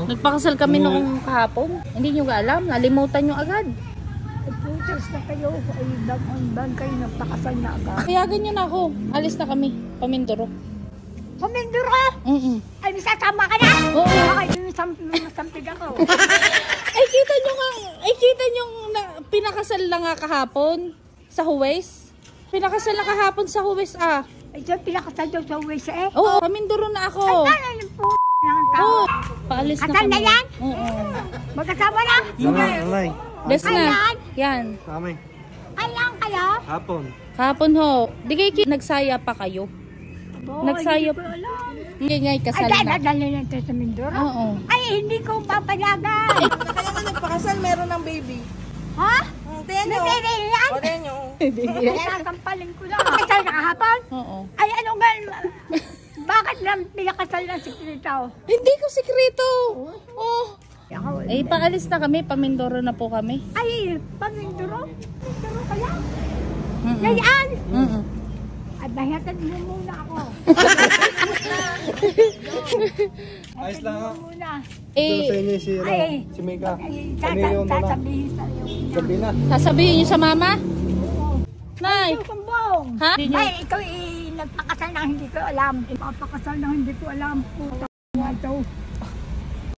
Nagpakasal kami noong kahapon. Hindi nyo ga alam, nalimutan nyo agad. Putas na kayo, ay dan kayo nagpakasal na agad. Kaya ganyan ako. Alis na kami, Pamindoro. Pamindoro? Ay, sasama ka na? Oo. Okay, masampig ako. Ay, kita nyo na, pinakasal na nga kahapon sa Huwes. Pinakasal na kahapon sa Huwes ah. Ay, dyan pinakasal daw sa Huwes eh. Oo, Pamindoro na ako. Ay, ano yung po ng tao? Oo, paalis na Kasal kami. na yan? Oo. Magkasama na? Alay. Des na. Ayan? Yan. Kami. Kailan kayo? Hapon. Kahapon ho. Di kayo nagsaya pa kayo. Nagsayap. Hindi ko alam. Hindi nga kasal Ay, na. dadali lang tayo sa Mindoro? Oo. Ay, hindi ko papayagan. Kaya nga nagpakasal, meron ng baby. Ha? Tiyan nyo. Nagdiri yan? O, tiyan nyo. Ay, sasampalin ko lang. Ay, tayo nakahapon? Oo. Ay, ano nga? Bakit lang pinakasal ng sikrito? Hindi ko sikreto. Oh. Ako, Ay, paalis na kami. Pamindoro na po kami. ay, Pamindoro? Pamindoro kaya? Yan! Ay, bahatan mo muna ako. Ayos lang ha. Muna. Eh, Sa inyo si, Ay. si Mika. Ay, Pamilyon na lang. sasabihin sa'yo. Gabi na. sasabihin niyo sa mama? Nay. Ay, kumbong. Ha? Hindi niyo. Ay, ikaw nagpakasal na hindi ko alam. Papakasal na hindi ko alam. Puta nga ito.